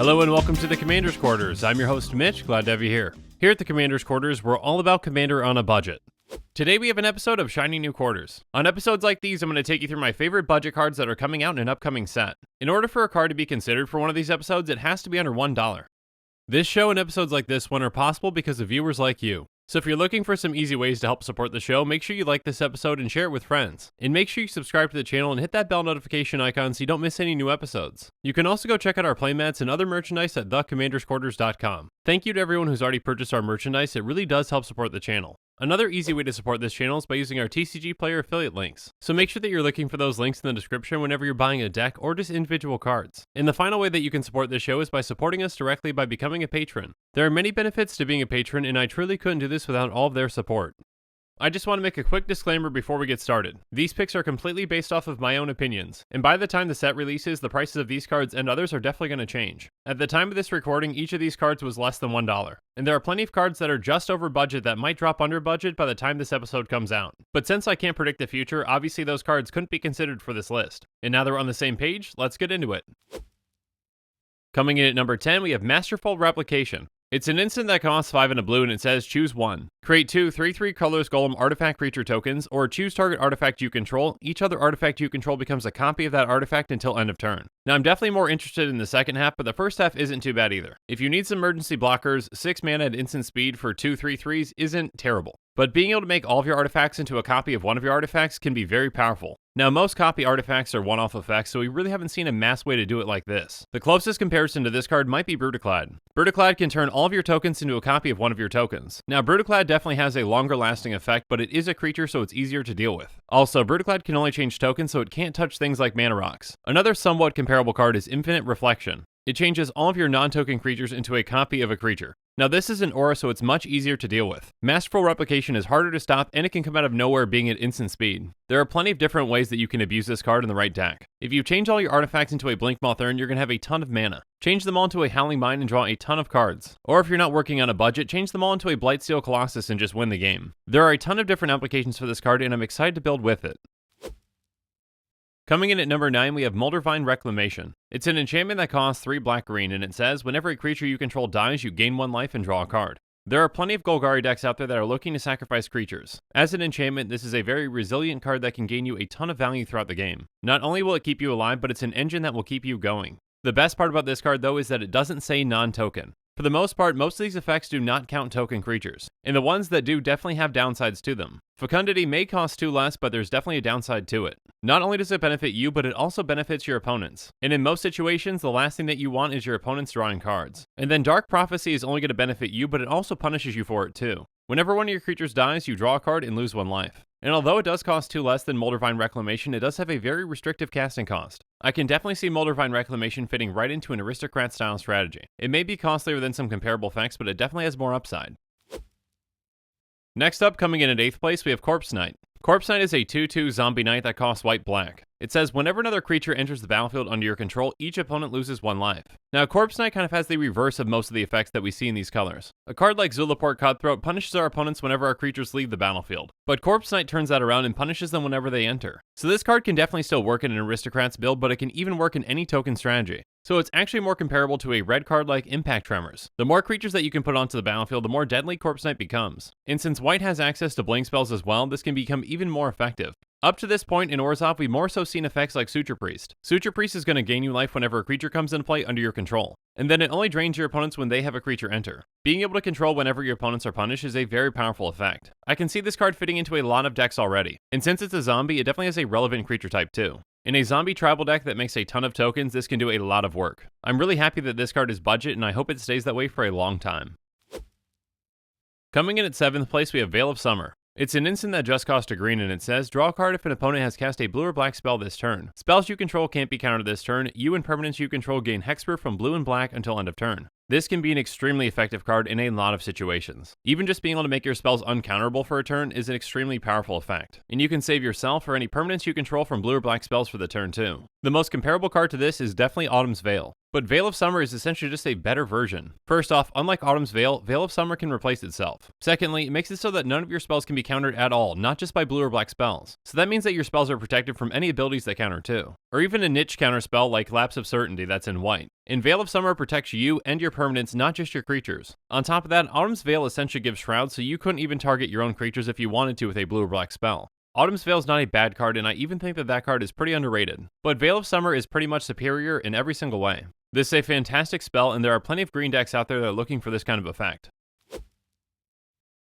Hello and welcome to the Commander's Quarters. I'm your host Mitch, glad to have you here. Here at the Commander's Quarters, we're all about Commander on a budget. Today we have an episode of Shiny New Quarters. On episodes like these, I'm going to take you through my favorite budget cards that are coming out in an upcoming set. In order for a card to be considered for one of these episodes, it has to be under $1. This show and episodes like this one are possible because of viewers like you. So if you're looking for some easy ways to help support the show, make sure you like this episode and share it with friends. And make sure you subscribe to the channel and hit that bell notification icon so you don't miss any new episodes. You can also go check out our playmats and other merchandise at thecommandersquarters.com. Thank you to everyone who's already purchased our merchandise, it really does help support the channel. Another easy way to support this channel is by using our TCG Player affiliate links. So make sure that you're looking for those links in the description whenever you're buying a deck or just individual cards. And the final way that you can support this show is by supporting us directly by becoming a patron. There are many benefits to being a patron, and I truly couldn't do this without all of their support. I just want to make a quick disclaimer before we get started. These picks are completely based off of my own opinions, and by the time the set releases, the prices of these cards and others are definitely going to change. At the time of this recording, each of these cards was less than $1, and there are plenty of cards that are just over budget that might drop under budget by the time this episode comes out. But since I can't predict the future, obviously those cards couldn't be considered for this list. And now that we're on the same page, let's get into it. Coming in at number 10, we have Masterful Replication. It's an instant that costs 5 and a blue, and it says choose one. Create 2 3/3 colorless golem artifact creature tokens, or choose target artifact you control. Each other artifact you control becomes a copy of that artifact until end of turn. Now I'm definitely more interested in the second half, but the first half isn't too bad either. If you need some emergency blockers, 6 mana at instant speed for 2 3/3s isn't terrible. But being able to make all of your artifacts into a copy of one of your artifacts can be very powerful. Now most copy artifacts are one-off effects, so we really haven't seen a mass way to do it like this. The closest comparison to this card might be Brutaclad. Brutaclad can turn all of your tokens into a copy of one of your tokens. Now Brutaclad definitely has a longer lasting effect, but it is a creature so it's easier to deal with. Also, Brutaclad can only change tokens, so it can't touch things like mana rocks. Another somewhat comparable card is Infinite Reflection. It changes all of your non-token creatures into a copy of a creature. Now this is an aura, so it's much easier to deal with. Masterful Replication is harder to stop, and it can come out of nowhere being at instant speed. There are plenty of different ways that you can abuse this card in the right deck. If you change all your artifacts into a Blinkmoth Urn, you're going to have a ton of mana. Change them all into a Howling Mine and draw a ton of cards. Or if you're not working on a budget, change them all into a Blightsteel Colossus and just win the game. There are a ton of different applications for this card, and I'm excited to build with it. Coming in at number 9, we have Mulder Reclamation. It's an enchantment that costs 3 black-green, and it says, whenever a creature you control dies, you gain 1 life and draw a card. There are plenty of Golgari decks out there that are looking to sacrifice creatures. As an enchantment, this is a very resilient card that can gain you a ton of value throughout the game. Not only will it keep you alive, but it's an engine that will keep you going. The best part about this card, though, is that it doesn't say non-token. For the most part, most of these effects do not count token creatures, and the ones that do definitely have downsides to them. Fecundity may cost 2 less, but there's definitely a downside to it. Not only does it benefit you, but it also benefits your opponents. And in most situations, the last thing that you want is your opponents drawing cards. And then Dark Prophecy is only going to benefit you, but it also punishes you for it too. Whenever one of your creatures dies, you draw a card and lose 1 life. And although it does cost 2 less than Mulder Reclamation, it does have a very restrictive casting cost. I can definitely see Mulder Reclamation fitting right into an aristocrat-style strategy. It may be costlier than some comparable effects, but it definitely has more upside. Next up, coming in at 8th place, we have Corpse Knight. Corpse Knight is a 2/2 zombie knight that costs white-black. It says, whenever another creature enters the battlefield under your control, each opponent loses 1 life. Now, Corpse Knight kind of has the reverse of most of the effects that we see in these colors. A card like Zulaport Cutthroat punishes our opponents whenever our creatures leave the battlefield, but Corpse Knight turns that around and punishes them whenever they enter. So this card can definitely still work in an Aristocrats build, but it can even work in any token strategy. So it's actually more comparable to a red card like Impact Tremors. The more creatures that you can put onto the battlefield, the more deadly Corpse Knight becomes. And since white has access to blink spells as well, this can become even more effective. Up to this point in Orzhov, we've more so seen effects like Suture Priest. Suture Priest is going to gain you life whenever a creature comes into play under your control, and then it only drains your opponents when they have a creature enter. Being able to control whenever your opponents are punished is a very powerful effect. I can see this card fitting into a lot of decks already, and since it's a zombie, it definitely has a relevant creature type too. In a zombie tribal deck that makes a ton of tokens, this can do a lot of work. I'm really happy that this card is budget, and I hope it stays that way for a long time. Coming in at 7th place, we have Veil of Summer. It's an instant that just costs a green, and it says, draw a card if an opponent has cast a blue or black spell this turn. Spells you control can't be countered this turn. You and permanents you control gain Hexproof from blue and black until end of turn. This can be an extremely effective card in a lot of situations. Even just being able to make your spells uncounterable for a turn is an extremely powerful effect. And you can save yourself or any permanents you control from blue or black spells for the turn too. The most comparable card to this is definitely Autumn's Veil. But Veil of Summer is essentially just a better version. First off, unlike Autumn's Veil, Veil of Summer can replace itself. Secondly, it makes it so that none of your spells can be countered at all, not just by blue or black spells. So that means that your spells are protected from any abilities that counter too. Or even a niche counter spell like Lapse of Certainty that's in white. And Veil of Summer protects you and your permanents, not just your creatures. On top of that, Autumn's Veil essentially gives Shroud, so you couldn't even target your own creatures if you wanted to with a blue or black spell. Autumn's Veil is not a bad card, and I even think that that card is pretty underrated. But Veil of Summer is pretty much superior in every single way. This is a fantastic spell, and there are plenty of green decks out there that are looking for this kind of effect.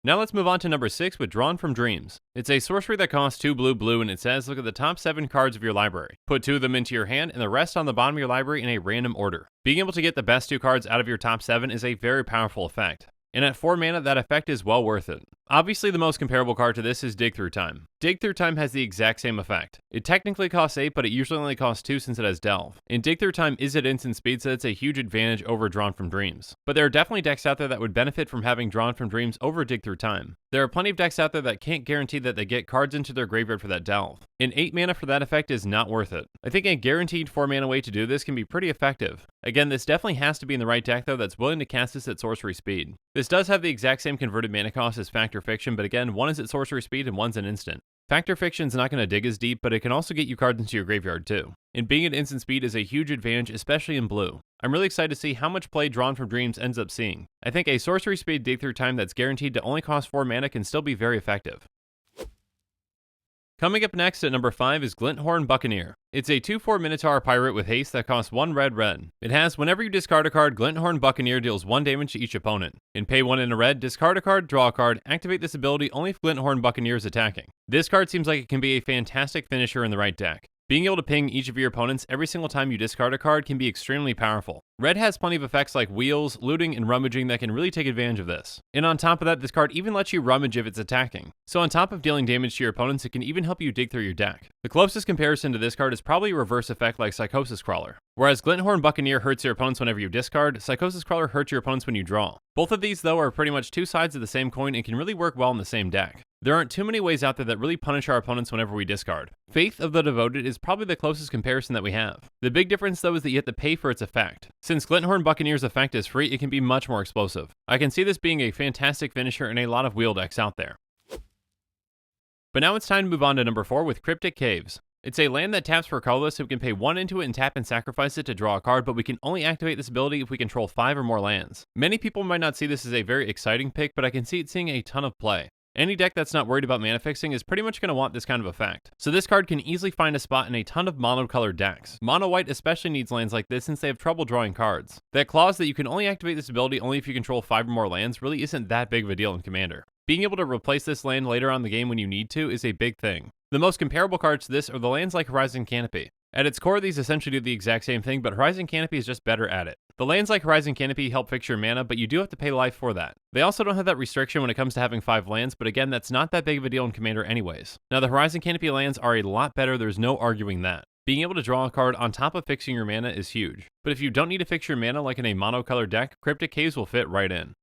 Now let's move on to number 6, Withdrawn from Dreams. It's a sorcery that costs 2 blue, and it says look at the top 7 cards of your library. Put 2 of them into your hand, and the rest on the bottom of your library in a random order. Being able to get the best 2 cards out of your top 7 is a very powerful effect. And at 4 mana, that effect is well worth it. Obviously, the most comparable card to this is Dig Through Time. Dig Through Time has the exact same effect. It technically costs 8, but it usually only costs 2 since it has Delve. And Dig Through Time is at instant speed, so it's a huge advantage over Drawn from Dreams. But there are definitely decks out there that would benefit from having Drawn from Dreams over Dig Through Time. There are plenty of decks out there that can't guarantee that they get cards into their graveyard for that Delve. And 8 mana for that effect is not worth it. I think a guaranteed 4 mana way to do this can be pretty effective. Again, this definitely has to be in the right deck though that's willing to cast this at sorcery speed. This does have the exact same converted mana cost as Fact or Fiction, but again, one is at sorcery speed and one's an instant. Fact or Fiction's not going to dig as deep, but it can also get you cards into your graveyard too. And being at instant speed is a huge advantage, especially in blue. I'm really excited to see how much play Drawn from Dreams ends up seeing. I think a sorcery speed Dig Through Time that's guaranteed to only cost 4 mana can still be very effective. Coming up next at number 5 is Glinthorn Buccaneer. It's a 2/4 Minotaur pirate with haste that costs 1 red. It has whenever you discard a card, Glinthorn Buccaneer deals 1 damage to each opponent. And pay 1 in a red, discard a card, draw a card, activate this ability only if Glinthorn Buccaneer is attacking. This card seems like it can be a fantastic finisher in the right deck. Being able to ping each of your opponents every single time you discard a card can be extremely powerful. Red has plenty of effects like wheels, looting, and rummaging that can really take advantage of this. And on top of that, this card even lets you rummage if it's attacking. So on top of dealing damage to your opponents, it can even help you dig through your deck. The closest comparison to this card is probably a reverse effect like Psychosis Crawler. Whereas Glinthorn Buccaneer hurts your opponents whenever you discard, Psychosis Crawler hurts your opponents when you draw. Both of these though are pretty much 2 sides of the same coin and can really work well in the same deck. There aren't too many ways out there that really punish our opponents whenever we discard. Faith of the Devoted is probably the closest comparison that we have. The big difference though is that you have to pay for its effect. Since Glinthorn Buccaneer's effect is free, it can be much more explosive. I can see this being a fantastic finisher in a lot of wheel decks out there. But now it's time to move on to number 4 with Cryptic Caves. It's a land that taps for colorless, so we can pay 1 into it and tap and sacrifice it to draw a card, but we can only activate this ability if we control 5 or more lands. Many people might not see this as a very exciting pick, but I can see it seeing a ton of play. Any deck that's not worried about mana fixing is pretty much going to want this kind of effect. So this card can easily find a spot in a ton of mono-colored decks. Mono-white especially needs lands like this since they have trouble drawing cards. That clause that you can only activate this ability only if you control 5 or more lands really isn't that big of a deal in Commander. Being able to replace this land later on in the game when you need to is a big thing. The most comparable cards to this are the lands like Horizon Canopy. At its core, these essentially do the exact same thing, but Horizon Canopy is just better at it. The lands like Horizon Canopy help fix your mana, but you do have to pay life for that. They also don't have that restriction when it comes to having 5 lands, but again, that's not that big of a deal in Commander anyways. Now, the Horizon Canopy lands are a lot better, there's no arguing that. Being able to draw a card on top of fixing your mana is huge. But if you don't need to fix your mana like in a monocolored deck, Cryptic Caves will fit right in.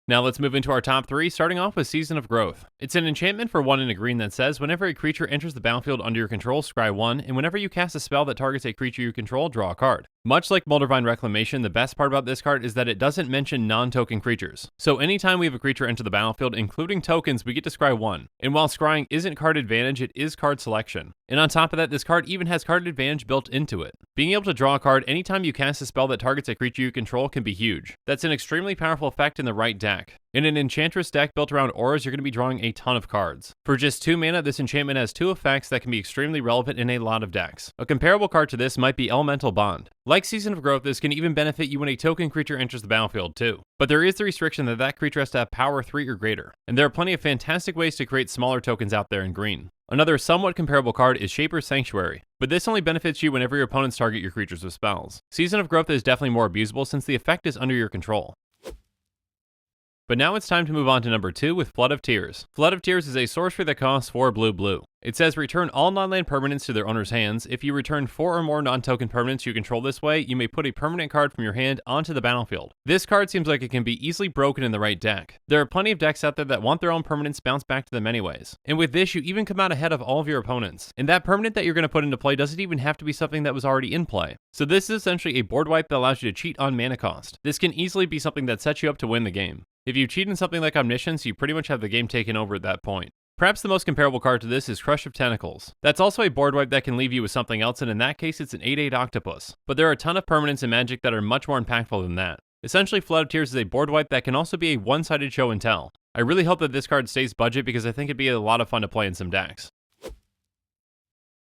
Now let's move into our top 3, starting off with Season of Growth. It's an enchantment for 1 in a green that says, whenever a creature enters the battlefield under your control, scry 1, and whenever you cast a spell that targets a creature you control, draw a card. Much like Mulder Reclamation, the best part about this card is that it doesn't mention non-token creatures. So anytime we have a creature enter the battlefield, including tokens, we get to scry 1. And while scrying isn't card advantage, it is card selection. And on top of that, this card even has card advantage built into it. Being able to draw a card anytime you cast a spell that targets a creature you control can be huge. That's an extremely powerful effect in the right deck. In an Enchantress deck built around auras, you're going to be drawing a ton of cards. For just 2 mana, this enchantment has 2 effects that can be extremely relevant in a lot of decks. A comparable card to this might be Elemental Bond. Like Season of Growth, this can even benefit you when a token creature enters the battlefield too. But there is the restriction that that creature has to have power 3 or greater. And there are plenty of fantastic ways to create smaller tokens out there in green. Another somewhat comparable card is Shaper's Sanctuary, but this only benefits you whenever your opponents target your creatures with spells. Season of Growth is definitely more abusable since the effect is under your control. But now it's time to move on to number 2 with Flood of Tears. Flood of Tears is a sorcery that costs 4 blue. It says return all non-land permanents to their owner's hands. If you return 4 or more non-token permanents you control this way, you may put a permanent card from your hand onto the battlefield. This card seems like it can be easily broken in the right deck. There are plenty of decks out there that want their own permanents bounced back to them anyways. And with this, you even come out ahead of all of your opponents. And that permanent that you're going to put into play doesn't even have to be something that was already in play. So this is essentially a board wipe that allows you to cheat on mana cost. This can easily be something that sets you up to win the game. If you cheat in something like Omniscience, you pretty much have the game taken over at that point. Perhaps the most comparable card to this is Crush of Tentacles. That's also a board wipe that can leave you with something else, and in that case it's an 8/8 octopus. But there are a ton of permanents in Magic that are much more impactful than that. Essentially, Flood of Tears is a board wipe that can also be a one-sided show and tell. I really hope that this card stays budget because I think it'd be a lot of fun to play in some decks.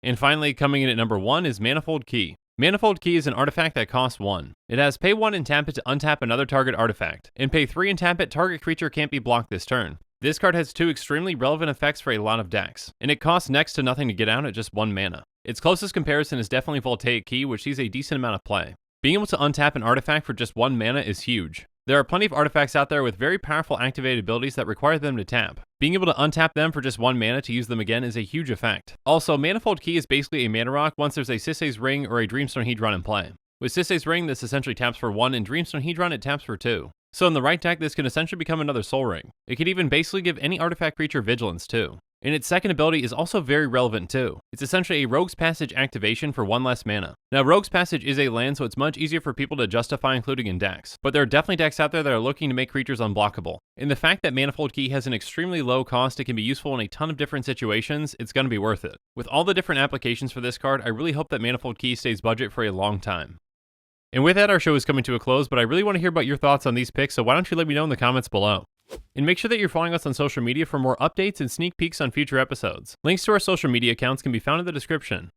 And finally, coming in at number 1 is Manifold Key. Manifold Key is an artifact that costs 1. It has pay 1 and tap it to untap another target artifact, and pay 3 and tap it, target creature can't be blocked this turn. This card has 2 extremely relevant effects for a lot of decks, and it costs next to nothing to get out at just 1 mana. Its closest comparison is definitely Voltaic Key, which sees a decent amount of play. Being able to untap an artifact for just 1 mana is huge. There are plenty of artifacts out there with very powerful activated abilities that require them to tap. Being able to untap them for just 1 mana to use them again is a huge effect. Also, Manifold Key is basically a mana rock once there's a Sisay's Ring or a Dreamstone Hedron in play. With Sisay's Ring, this essentially taps for 1, and Dreamstone Hedron it taps for 2. So in the right deck, this can essentially become another Soul Ring. It could even basically give any artifact creature vigilance too. And its second ability is also very relevant too. It's essentially a Rogue's Passage activation for 1 less mana. Now, Rogue's Passage is a land, so it's much easier for people to justify including in decks. But there are definitely decks out there that are looking to make creatures unblockable. And the fact that Manifold Key has an extremely low cost, it can be useful in a ton of different situations, it's going to be worth it. With all the different applications for this card, I really hope that Manifold Key stays budget for a long time. And with that, our show is coming to a close, but I really want to hear about your thoughts on these picks, so why don't you let me know in the comments below. And make sure that you're following us on social media for more updates and sneak peeks on future episodes. Links to our social media accounts can be found in the description.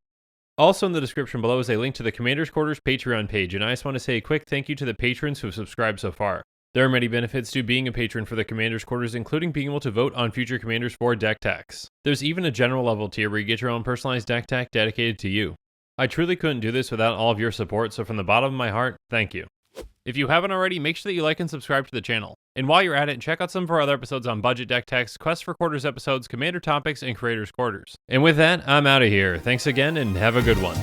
Also in the description below is a link to the Commander's Quarters Patreon page, and I just want to say a quick thank you to the patrons who have subscribed so far. There are many benefits to being a patron for the Commander's Quarters, including being able to vote on future Commanders for deck techs. There's even a general level tier where you get your own personalized deck tech dedicated to you. I truly couldn't do this without all of your support, so from the bottom of my heart, thank you. If you haven't already, make sure that you like and subscribe to the channel. And while you're at it, check out some of our other episodes on budget deck techs, Quest for Quarters episodes, Commander topics, and Creators Quarters. And with that, I'm out of here. Thanks again, and have a good one.